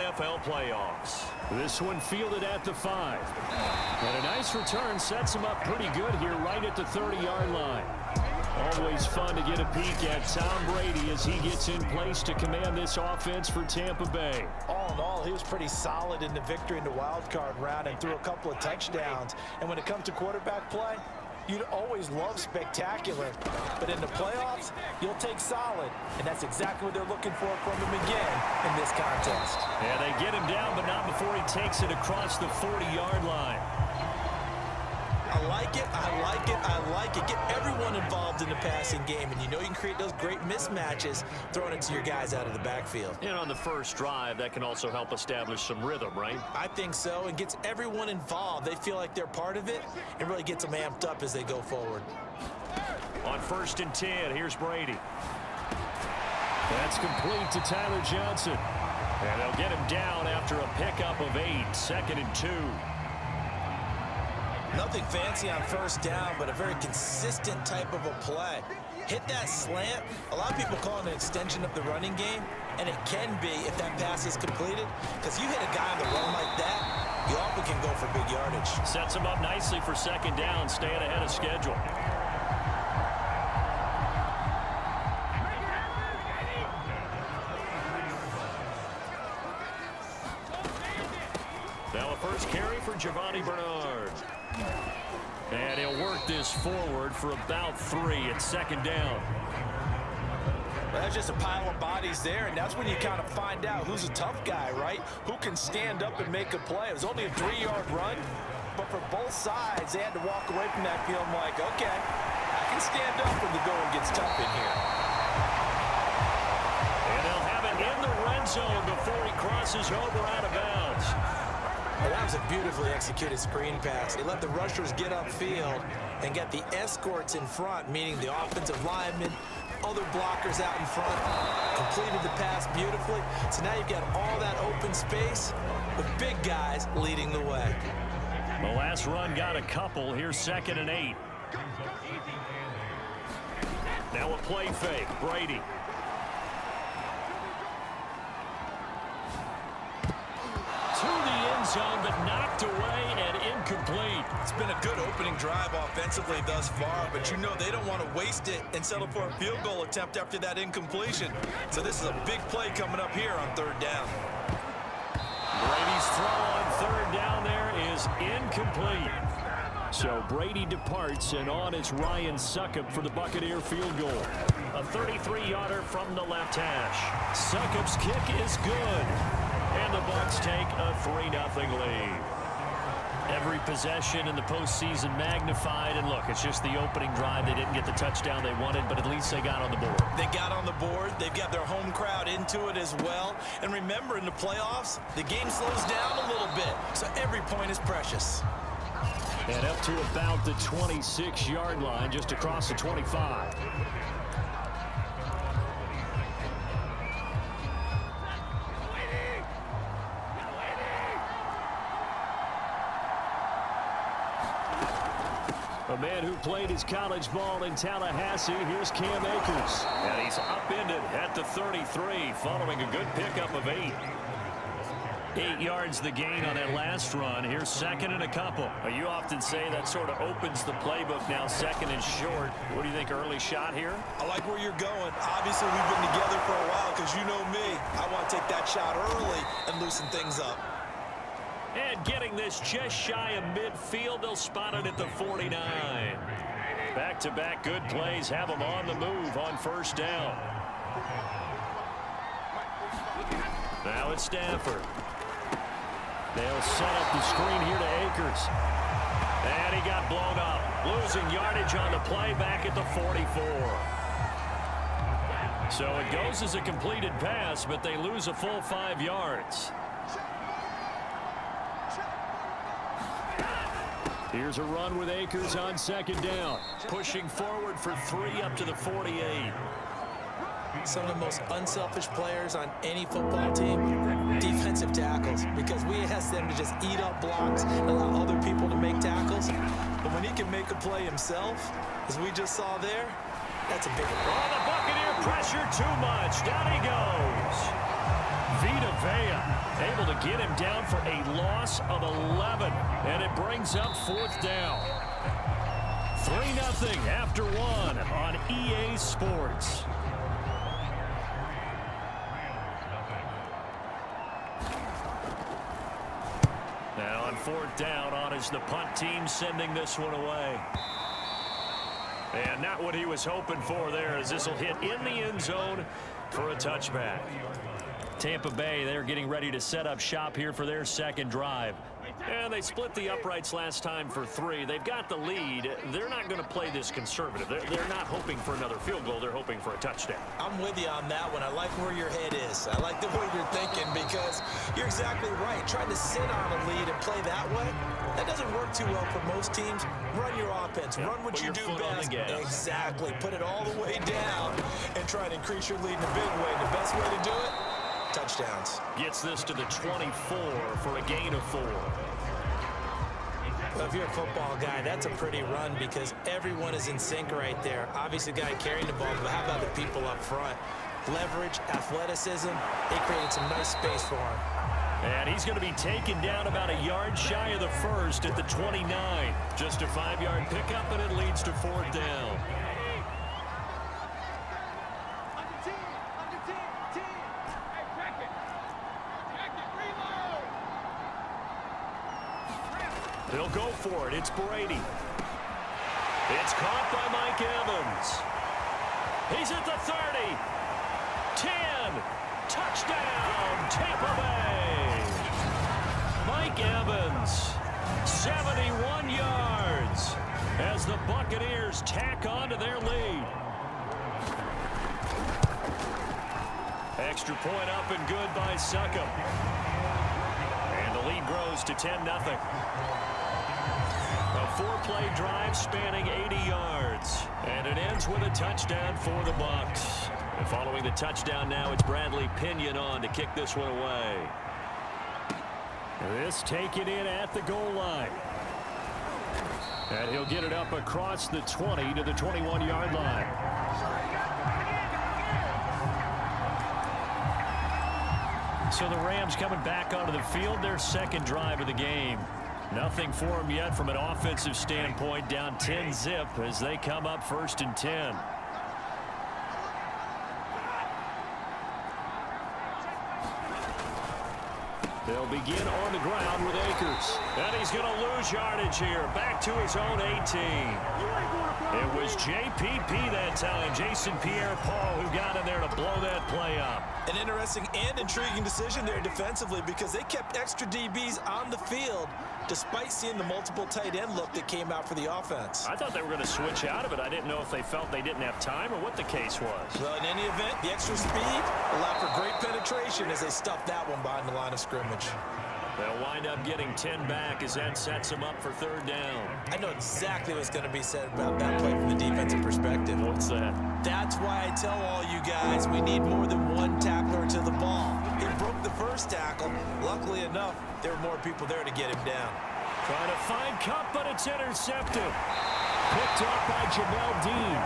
NFL playoffs. This one fielded at the 5. And a nice return sets him up pretty good here right at the 30-yard line. Always fun to get a peek at Tom Brady as he gets in place to command this offense for Tampa Bay. All in all, he was pretty solid in the victory in the wild card round and threw a couple of touchdowns. And when it comes to quarterback play, you'd always love spectacular. But in the playoffs, you'll take solid. And that's exactly what they're looking for from him again in this contest. Yeah, they get him down, but not before he takes it across the 40-yard line. I like it, I like it, I like it. Get everyone involved in the passing game, and you know you can create those great mismatches throwing it to your guys out of the backfield. And on the first drive, that can also help establish some rhythm, right? I think so, and gets everyone involved. They feel like they're part of it, and really gets them amped up as they go forward. On 1st and 10, here's Brady. That's complete to Tyler Johnson. And they'll get him down after a pickup of 8, 2nd and 2. Nothing fancy on first down, but a very consistent type of a play. Hit that slant. A lot of people call it an extension of the running game, and it can be if that pass is completed, because you hit a guy on the run like that, you often can go for big yardage. Sets him up nicely for 2nd down, staying ahead of schedule. Now a first carry for Giovanni Bernard. And he'll work this forward for about 3 at 2nd down. Well, that's just a pile of bodies there, and that's when you kind of find out who's a tough guy, right? Who can stand up and make a play. It was only a 3-yard run, but for both sides, they had to walk away from that feeling like, okay, I can stand up when the going gets tough in here. And they'll have it in the red zone before he crosses over out of bounds. Well, that was a beautifully executed screen pass. They let the rushers get upfield and get the escorts in front, meaning the offensive linemen, other blockers out in front, completed the pass beautifully. So now you've got all that open space with big guys leading the way. The last run got a couple. Here's 2nd and 8. Now a play fake. Brady. To the end zone, but knocked away and incomplete. It's been a good opening drive offensively thus far, but you know they don't want to waste it and settle for a field goal attempt after that incompletion. So this is a big play coming up here on 3rd down. Brady's throw on 3rd down there is incomplete. So Brady departs, and on it's Ryan Succop for the Buccaneer field goal. A 33-yarder from the left hash. Succop's kick is good. And the Bucs take a 3-0 lead. Every possession in the postseason magnified. And look, it's just the opening drive. They didn't get the touchdown they wanted, but at least they got on the board. They got on the board. They've got their home crowd into it as well. And remember, in the playoffs, the game slows down a little bit. So every point is precious. And up to about the 26-yard line, just across the 25. A man who played his college ball in Tallahassee, here's Cam Akers. And he's upended at the 33 following a good pickup of 8. 8 yards the gain on that last run. Here's 2nd and a couple. You often say that sort of opens the playbook now, 2nd and short. What do you think, early shot here? I like where you're going. Obviously, we've been together for a while because you know me. I want to take that shot early and loosen things up. And getting this just shy of midfield, they'll spot it at the 49. Back-to-back good plays have them on the move on 1st down. Now it's Stafford. They'll set up the screen here to Akers. And he got blown up. Losing yardage on the play back at the 44. So it goes as a completed pass, but they lose a full 5 yards. Here's a run with Akers on 2nd down. Pushing forward for 3 up to the 48. Some of the most unselfish players on any football team, defensive tackles, because we ask them to just eat up blocks and allow other people to make tackles. But when he can make a play himself, as we just saw there, that's a big one. Oh, the Buccaneer pressure too much. Down he goes. Vita Vea able get him down for a loss of 11. And it brings up 4th down. 3-0 after 1 on EA Sports. Now on 4th down, on is the punt team sending this one away. And not what he was hoping for there, as this will hit in the end zone for a touchback. Tampa Bay, they're getting ready to set up shop here for their second drive. And they split the uprights last time for 3. They've got the lead. They're not going to play this conservative. They're not hoping for another field goal. They're hoping for a touchdown. I'm with you on that one. I like where your head is. I like the way you're thinking, because you're exactly right. Trying to sit on a lead and play that way, that doesn't work too well for most teams. Run your offense. Run what you do best. Exactly. Put it all the way down and try to increase your lead in a big way. The best way to do it, touchdowns. Gets this to the 24 for a gain of 4. Well, if you're a football guy, that's a pretty run, because everyone is in sync right there. Obviously, the guy carrying the ball, but how about the people up front? Leverage, athleticism, they created some nice space for him. And he's going to be taken down about a yard shy of the first at the 29. Just a 5-yard pickup, and it leads to 4th down. He'll go for it. It's Brady. It's caught by Mike Evans. He's at the 30. 10. Touchdown, Tampa Bay. Mike Evans, 71 yards as the Buccaneers tack on to their lead. Extra point up and good by Succop. And the lead grows to 10-0. A 4-play drive spanning 80 yards. And it ends with a touchdown for the Bucs. And following the touchdown now, it's Bradley Pinion on to kick this one away. This taken in at the goal line. And he'll get it up across the 20 to the 21-yard line. So the Rams coming back onto the field, their second drive of the game. Nothing for them yet from an offensive standpoint, down 10-zip as they come up 1st and 10. They'll begin on the ground with Akers. And he's going to lose yardage here. Back to his own 18. It was JPP that time, Jason Pierre-Paul, who got in there to blow that play up. An interesting and intriguing decision there defensively, because they kept extra DBs on the field despite seeing the multiple tight end look that came out for the offense. I thought they were going to switch out of it. I didn't know if they felt they didn't have time or what the case was. Well, in any event, the extra speed allowed for great penetration as they stuffed that one behind the line of scrimmage. They'll wind up getting 10 back as that sets them up for 3rd down. I know exactly what's going to be said about that play from the defensive perspective. What's that? That's why I tell all you guys we need more than one tackler to the ball. He broke the first tackle. Luckily enough, there were more people there to get him down. Trying to find Kupp, but it's intercepted. Picked up by Jamel Dean.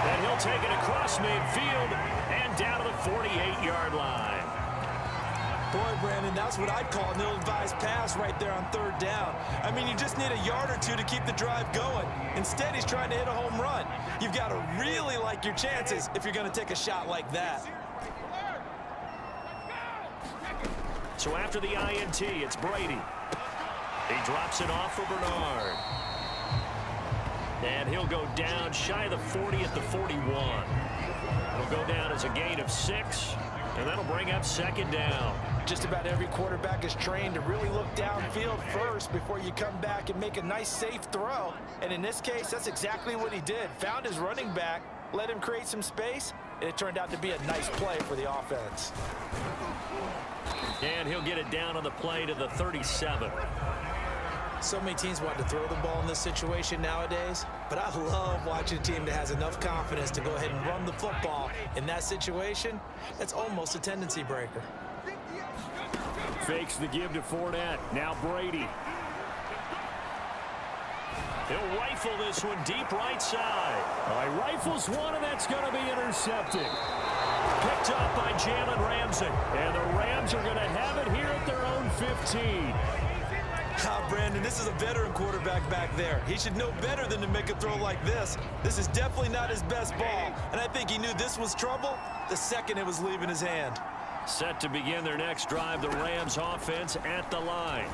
And he'll take it across midfield and down to the 48-yard line. Boy, Brandon, that's what I'd call an ill-advised pass right there on 3rd down. I mean, you just need a yard or two to keep the drive going. Instead, he's trying to hit a home run. You've got to really like your chances if you're going to take a shot like that. So after the INT, it's Brady. He drops it off for Bernard. And he'll go down shy of the 40 at the 41. He'll go down as a gain of 6, and that'll bring up 2nd down. Just about every quarterback is trained to really look downfield first before you come back and make a nice, safe throw. And in this case, that's exactly what he did. Found his running back, let him create some space, and it turned out to be a nice play for the offense. And he'll get it down on the play to the 37. So many teams want to throw the ball in this situation nowadays, but I love watching a team that has enough confidence to go ahead and run the football. In that situation, that's almost a tendency breaker. Fakes the give to Fournette. Now Brady. He'll rifle this one deep right side. He rifles one, and that's going to be intercepted. Picked up by Jalen Ramsey. And the Rams are going to have it here at their own 15. Brandon, this is a veteran quarterback back there. He should know better than to make a throw like this. This is definitely not his best ball, and I think he knew this was trouble the second it was leaving his hand. Set to begin their next drive, the Rams offense at the line.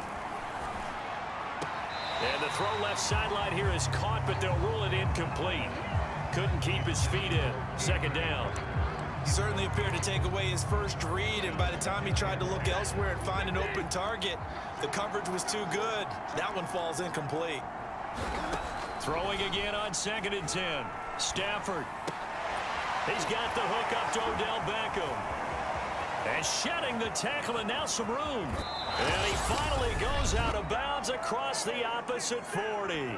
And the throw left sideline here is caught, but they'll rule it incomplete. Couldn't keep his feet in. Second down. Certainly appeared to take away his first read, and by the time he tried to look elsewhere and find an open target, the coverage was too good. That one falls incomplete. Throwing again on 2nd and 10. Stafford. He's got the hook up to Odell Beckham. And shedding the tackle, and now some room. And he finally goes out of bounds across the opposite 40.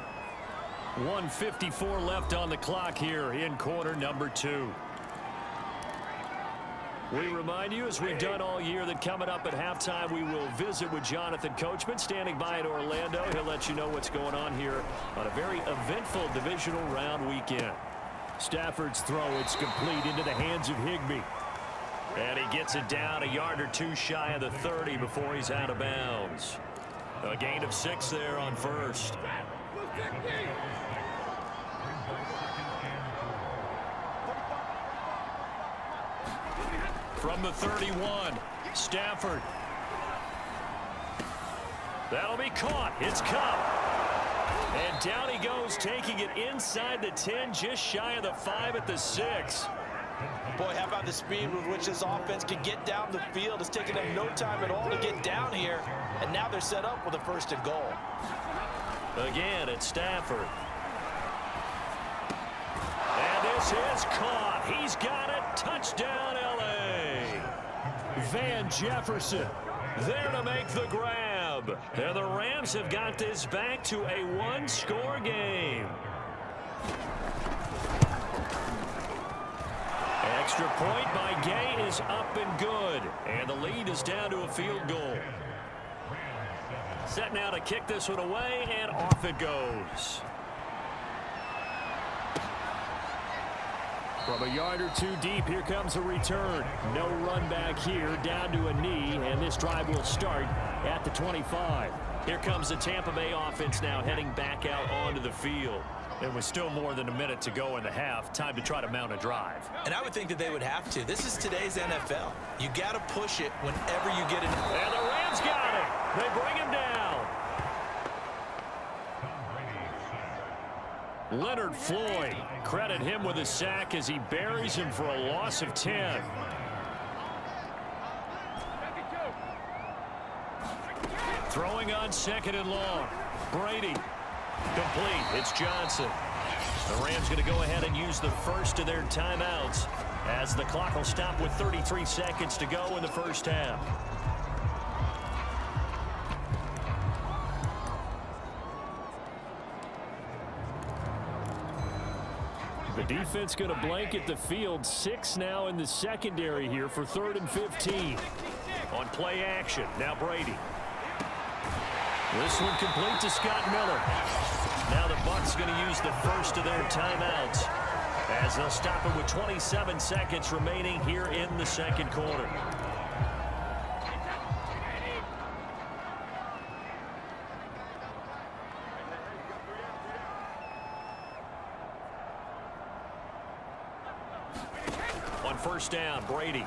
1:54 left on the clock here in quarter number 2. We remind you, as we've done all year, that coming up at halftime, we will visit with Jonathan Coachman, standing by in Orlando. He'll let you know what's going on here on a very eventful divisional round weekend. Stafford's throw, it's complete into the hands of Higbee. And he gets it down a yard or two shy of the 30 before he's out of bounds. A gain of 6 there on first. From the 31, Stafford. That'll be caught. It's Cup. And down he goes, taking it inside the 10, just shy of the 5 at the 6. Boy, how about the speed with which this offense can get down the field? It's taken them no time at all to get down here, and now they're set up with a 1st and goal. Again, it's Stafford. And this is caught. He's got it. Touchdown, L.A. Van Jefferson there to make the grab. And the Rams have got this back to a 1-score game. Extra point by Gay is up and good. And the lead is down to a field goal. Set now to kick this one away, and off it goes. From a yard or 2 deep, here comes a return. No run back here, down to a knee, and this drive will start at the 25. Here comes the Tampa Bay offense now heading back out onto the field. There was still more than a minute to go in the half. Time to try to mount a drive. And I would think that they would have to. This is today's NFL. You got to push it whenever you get it. And the Rams got it. They bring him down. Leonard Floyd, credit him with a sack as he buries him for a loss of 10. Throwing on 2nd and long. Brady. Complete. It's Johnson. The Rams going to go ahead and use the first of their timeouts as the clock will stop with 33 seconds to go in the first half. The defense going to blanket the field. 6 now in the secondary here for 3rd and 15. On play action. Now Brady. This one complete to Scott Miller. Now the Bucs going to use the first of their timeouts as they'll stop it with 27 seconds remaining here in the 2nd quarter. On 1st down, Brady.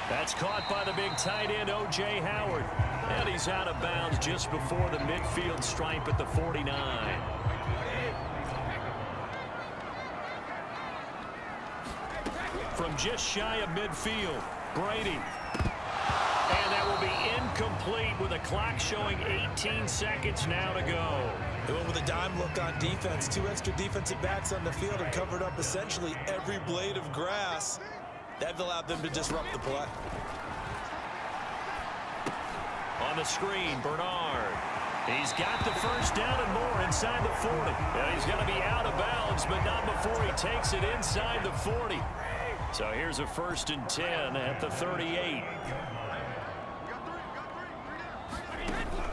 That's caught by the big tight end, O.J. Howard. And he's out of bounds just before the midfield stripe at the 49. From just shy of midfield, Brady. And that will be incomplete with the clock showing 18 seconds now to go. They went with a dime look on defense. 2 extra defensive backs on the field and covered up essentially every blade of grass. That allowed them to disrupt the play. On the screen, Bernard. He's got the first down and more inside the 40. And he's going to be out of bounds, but not before he takes it inside the 40. So here's a 1st and 10 at the 38.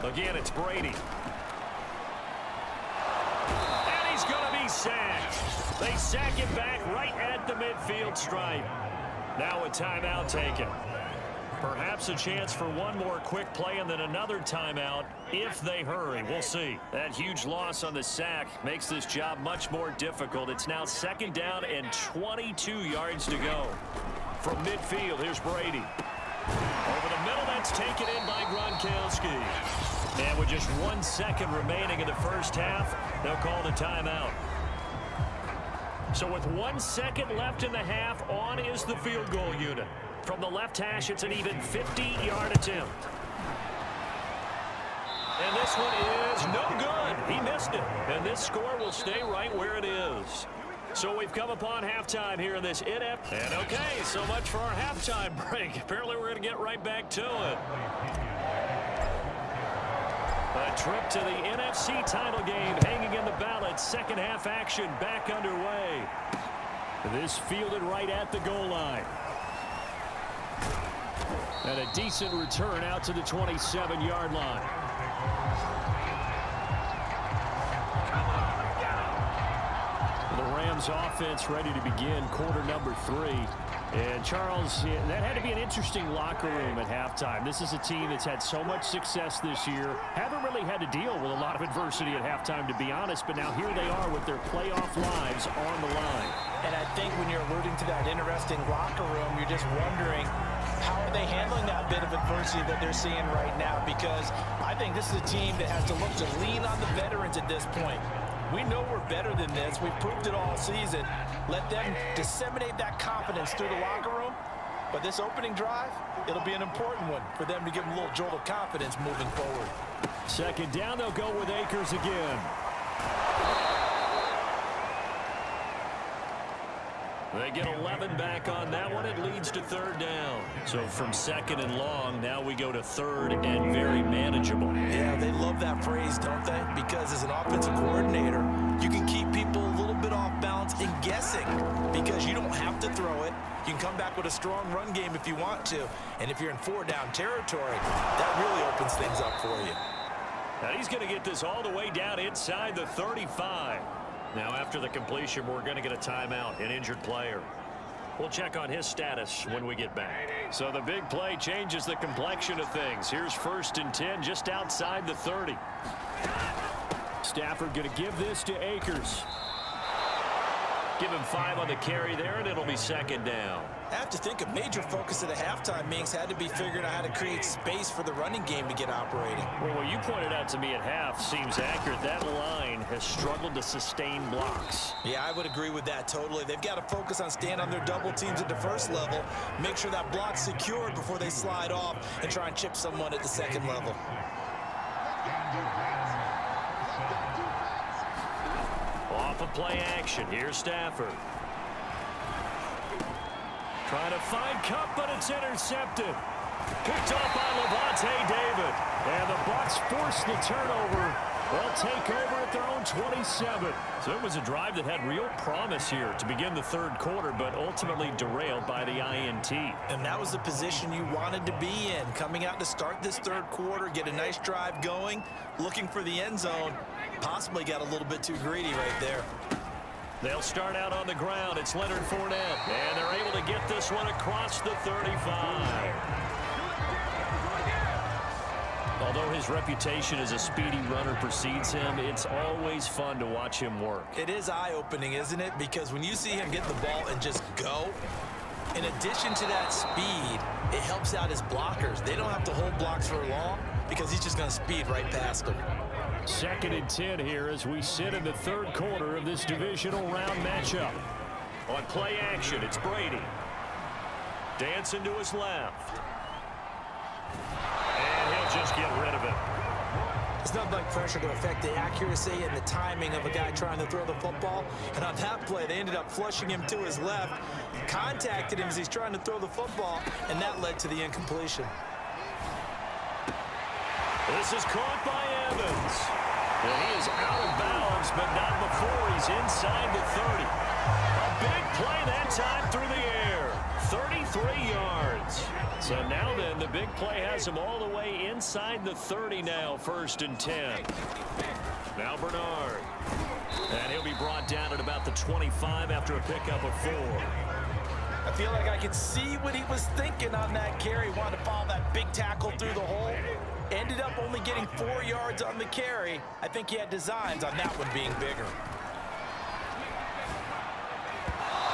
Again, it's Brady. And he's going to be sacked. They sack him back right at the midfield stripe. Now a timeout taken. Perhaps a chance for one more quick play and then another timeout if they hurry. We'll see. That huge loss on the sack makes this job much more difficult. It's now 2nd down and 22 yards to go. From midfield, here's Brady. Over the middle, that's taken in by Gronkowski. And with just 1 second remaining in the first half, they'll call the timeout. So with 1 second left in the half, on is the field goal unit. From the left hash, it's an even 50-yard attempt. And this one is no good. He missed it. And this score will stay right where it is. So we've come upon halftime here in this inept. And okay, so much for our halftime break. Apparently we're going to get right back to it. A trip to the NFC title game hanging in the balance. Second half action back underway. This fielded right at the goal line. And a decent return out to the 27-yard line. The Rams offense ready to begin quarter number 3. And Charles, that had to be an interesting locker room at halftime. This is a team that's had so much success this year. Haven't really had to deal with a lot of adversity at halftime, to be honest. But now here they are with their playoff lives on the line. And I think when you're alluding to that interesting locker room, you're just wondering, how are they handling that bit of adversity that they're seeing right now? Because I think this is a team that has to look to lean on the veterans at this point. We know we're better than this. We've proved it all season. Let them disseminate that confidence through the locker room. But this opening drive, it'll be an important one for them to give them a little jolt of confidence moving forward. 2nd down, they'll go with Akers again. They get 11 back on that one. It leads to 3rd down. So from 2nd and long, now we go to 3rd and very manageable. Yeah, they love that phrase, don't they? Because as an offensive coordinator, you can keep people a little bit off balance and guessing because you don't have to throw it. You can come back with a strong run game if you want to. And if you're in 4-down territory, that really opens things up for you. Now he's going to get this all the way down inside the 35. Now, after the completion, we're going to get a timeout, an injured player. We'll check on his status when we get back. So the big play changes the complexion of things. Here's 1st and 10 just outside the 30. Stafford going to give this to Akers. Give him 5 on the carry there, and it'll be 2nd down. I have to think a major focus of the halftime meetings had to be figuring out how to create space for the running game to get operating. Well, what you pointed out to me at half seems accurate. That line has struggled to sustain blocks. Yeah, I would agree with that totally. They've got to focus on staying on their double teams at the first level, make sure that block's secured before they slide off and try and chip someone at the 2nd level. Off of play action. Here's Stafford. Trying to find Cup, but it's intercepted. Picked off by Levante David. And the Bucs force the turnover. They'll take over at their own 27. So it was a drive that had real promise here to begin the 3rd quarter, but ultimately derailed by the INT. And that was the position you wanted to be in. Coming out to start this 3rd quarter, get a nice drive going, looking for the end zone. Possibly got a little bit too greedy right there. They'll start out on the ground. It's Leonard Fournette. And they're able to get this one across the 35. Although his reputation as a speedy runner precedes him, it's always fun to watch him work. It is eye-opening, isn't it? Because when you see him get the ball and just go, in addition to that speed, it helps out his blockers. They don't have to hold blocks for long because he's just going to speed right past them. 2nd and 10 here as we sit in the 3rd quarter of this divisional round matchup. On play action, it's Brady. Dancing to his left. And he'll just get rid of it. It's not like pressure to affect the accuracy and the timing of a guy trying to throw the football. And on that play, they ended up flushing him to his left, contacted him as he's trying to throw the football, and that led to the incompletion. This is caught by Evans. And he is out of bounds, but not before he's inside the 30. A big play that time through the air. 33 yards. So now then, the big play has him all the way inside the 30 now, 1st and 10. Now Bernard. And he'll be brought down at about the 25 after a pickup of 4. I feel like I could see what he was thinking on that carry. Wanted to follow that big tackle through the hole. Ended up only getting 4 yards on the carry. I think he had designs on that one being bigger.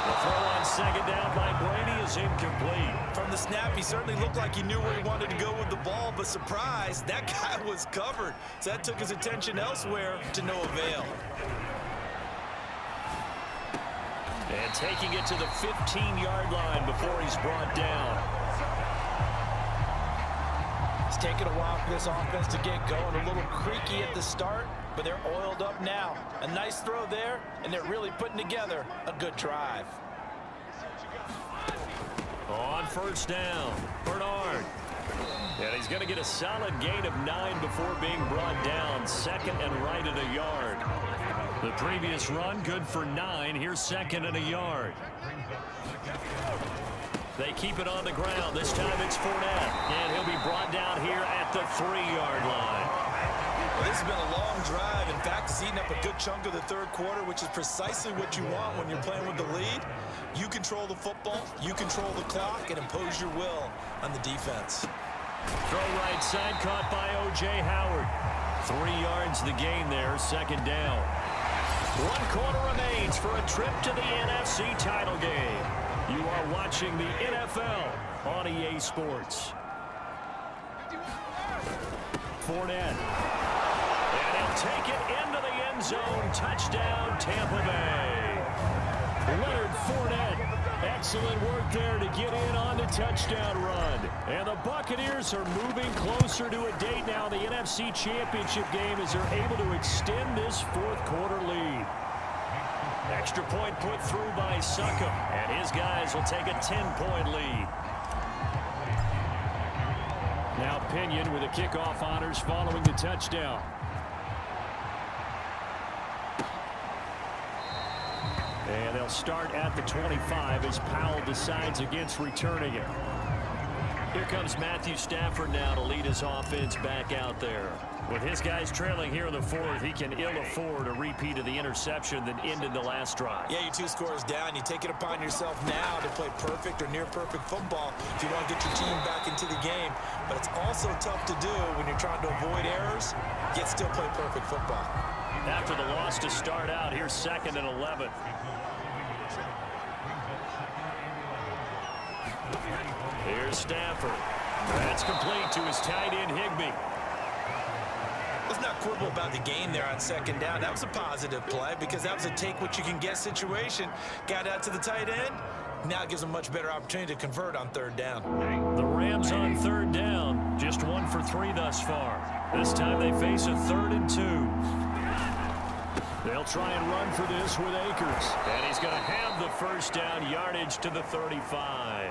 The throw on second down by Brady is incomplete. From the snap, he certainly looked like he knew where he wanted to go with the ball, but surprise, that guy was covered. So that took his attention elsewhere to no avail. And taking it to the 15-yard line before he's brought down. It's taken a while for this offense to get going. A little creaky at the start, but they're oiled up now. A nice throw there, and they're really putting together a good drive. On first down, Bernard. And he's going to get a solid gain of 9 before being brought down. Second and right at a yard. The previous run, good for 9. Here's second and a yard. They keep it on the ground. This time it's Fournette. And he'll be brought down here at the 3-yard line. Well, this has been a long drive. In fact, it's eaten up a good chunk of the third quarter, which is precisely what you want when you're playing with the lead. You control the football, you control the clock, and impose your will on the defense. Throw right side, caught by O.J. Howard. 3 yards the gain there, second down. 1 quarter remains for a trip to the NFC title game. You are watching the NFL on EA Sports. Fournette. And he'll take it into the end zone. Touchdown, Tampa Bay. Leonard Fournette. Excellent work there to get in on the touchdown run. And the Buccaneers are moving closer to a date now. The NFC Championship game as they're able to extend this fourth quarter lead. Extra point put through by Succop, and his guys will take a 10-point lead. Now Pinion with the kickoff honors following the touchdown. And they'll start at the 25 as Powell decides against returning it. Here comes Matthew Stafford now to lead his offense back out there. With his guys trailing here in the fourth, he can ill afford a repeat of the interception that ended the last drive. Yeah, you're 2 scores down. You take it upon yourself now to play perfect or near perfect football if you want to get your team back into the game. But it's also tough to do when you're trying to avoid errors, yet still play perfect football. After the loss to start out, here's second and 11. Here's Stafford. That's complete to his tight end, Higbee. Let's not quibble about the gain there on second down. That was a positive play because that was a take-what-you-can-get situation. Got out to the tight end. Now it gives them a much better opportunity to convert on third down. The Rams on third down. Just 1 for 3 thus far. This time they face a 3rd and 2. They'll try and run for this with Akers. And he's going to have the first down, yardage to the 35.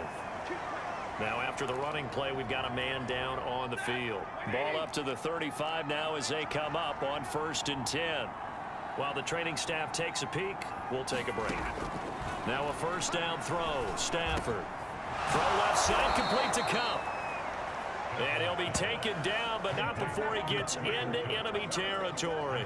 Now after the running play, we've got a man down on the field. Ball up to the 35 now as they come up on 1st and 10. While the training staff takes a peek, we'll take a break. Now a first down throw. Stafford. Throw left side, complete to Cup. And he'll be taken down, but not before he gets into enemy territory.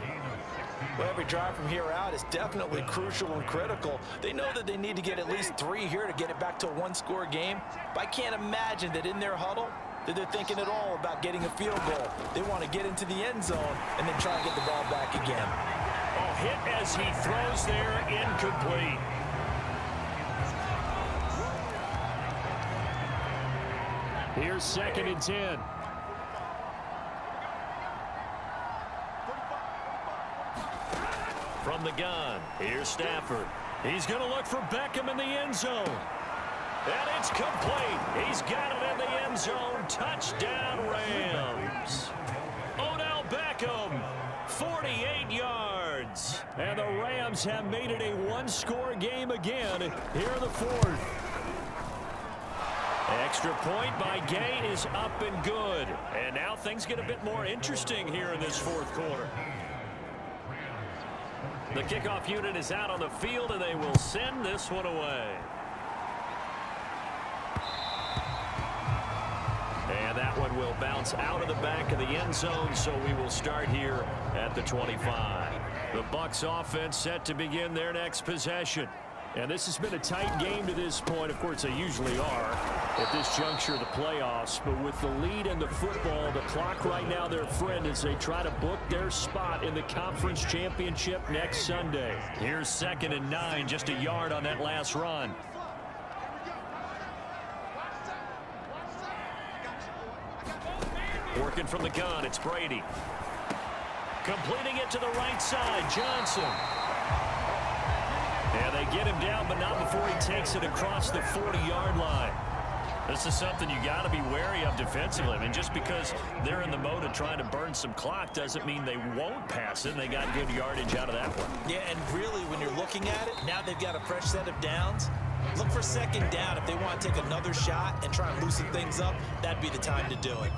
Well, every drive from here out is definitely crucial and critical. They know that they need to get at least 3 here to get it back to a 1-score game. But I can't imagine that in their huddle that they're thinking at all about getting a field goal. They want to get into the end zone and then try and get the ball back again. A hit as he throws there, incomplete. Here's 2nd and 10. From the gun, here's Stafford. He's going to look for Beckham in the end zone. And it's complete. He's got it in the end zone. Touchdown, Rams. Odell Beckham, 48 yards. And the Rams have made it a 1-score game again here in the 4th. Extra point by Gay is up and good. And now things get a bit more interesting here in this 4th quarter. The kickoff unit is out on the field, and they will send this one away. And that one will bounce out of the back of the end zone, so we will start here at the 25. The Bucs offense set to begin their next possession. And this has been a tight game to this point. Of course, they usually are at this juncture of the playoffs. But with the lead in the football, the clock right now their friend as they try to book their spot in the conference championship next Sunday. Here's 2nd and 9, just a yard on that last run. Working from the gun, it's Brady. Completing it to the right side, Johnson. Yeah, they get him down, but not before he takes it across the 40-yard line. This is something you got to be wary of defensively. I mean, just because they're in the mode of trying to burn some clock doesn't mean they won't pass it, and they got good yardage out of that one. Yeah, and really, when you're looking at it, now they've got a fresh set of downs. Look for 2nd down. If they want to take another shot and try and loosen things up, that'd be the time to do it.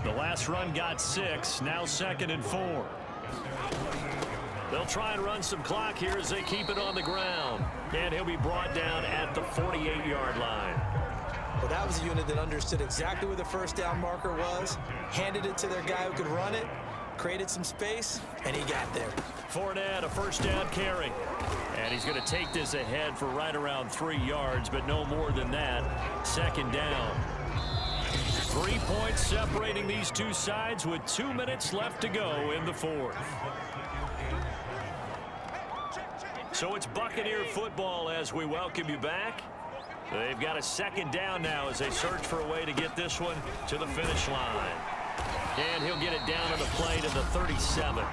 The last run got 6, now 2nd and 4. They'll try and run some clock here as they keep it on the ground. And he'll be brought down at the 48-yard line. Well, that was a unit that understood exactly where the first down marker was, handed it to their guy who could run it, created some space, and he got there. Fournette, a first down carry. And he's going to take this ahead for right around 3 yards, but no more than that. 2nd down. 3 points separating these two sides with 2 minutes left to go in the 4th. So it's Buccaneer football as we welcome you back. They've got a 2nd down now as they search for a way to get this one to the finish line. And he'll get it down on the play to the 37.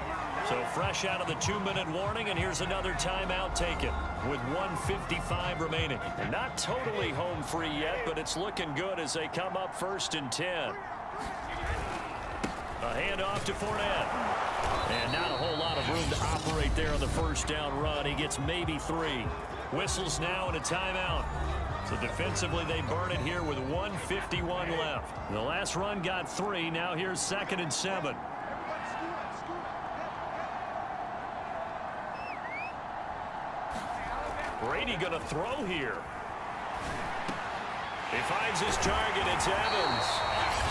So fresh out of the 2-minute warning, and here's another timeout taken with 1:55 remaining. And not totally home free yet, but it's looking good as they come up 1st and 10. A handoff to Fournette. And not a whole lot of room to operate there on the first down run. He gets maybe 3. Whistles now and a timeout. So defensively, they burn it here with 1:51 left. The last run got 3. Now here's 2nd and 7. Brady going to throw here. He finds his target. It's Evans.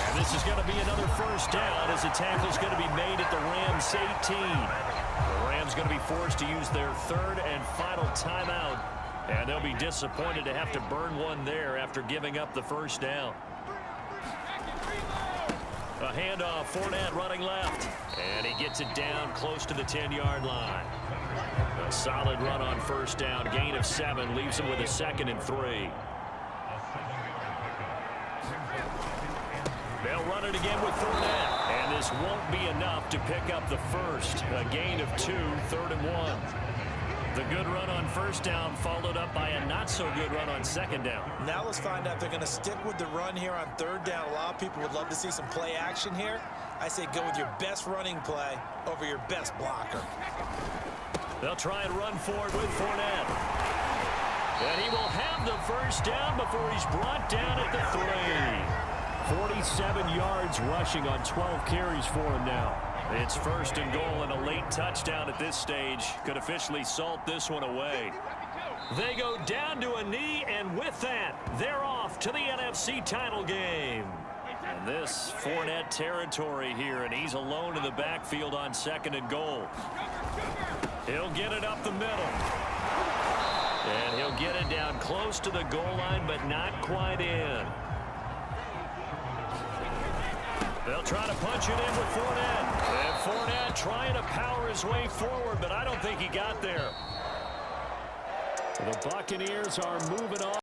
And this is going to be another first down as the tackle's going to be made at the Rams 18. The Rams going to be forced to use their 3rd and final timeout. And they'll be disappointed to have to burn one there after giving up the first down. A handoff, Fournette running left. And he gets it down close to the 10-yard line. A solid run on first down. Gain of 7 leaves him with a 2nd and 3. They'll run it again with Fournette. And this won't be enough to pick up the first. A gain of 2, 3rd and 1. The good run on first down followed up by a not-so-good run on 2nd down. Now let's find out if they're going to stick with the run here on 3rd down. A lot of people would love to see some play action here. I say go with your best running play over your best blocker. They'll try and run forward with Fournette. And he will have the first down before he's brought down at the 3. 47 yards rushing on 12 carries for him now. It's 1st and goal, and a late touchdown at this stage could officially salt this one away. They go down to a knee, and with that, they're off to the NFC title game. And this Fournette territory here, and he's alone in the backfield on 2nd and goal. He'll get it up the middle. And he'll get it down close to the goal line, but not quite in. They'll try to punch it in with Fournette. And Fournette trying to power his way forward, but I don't think he got there. The Buccaneers are moving on.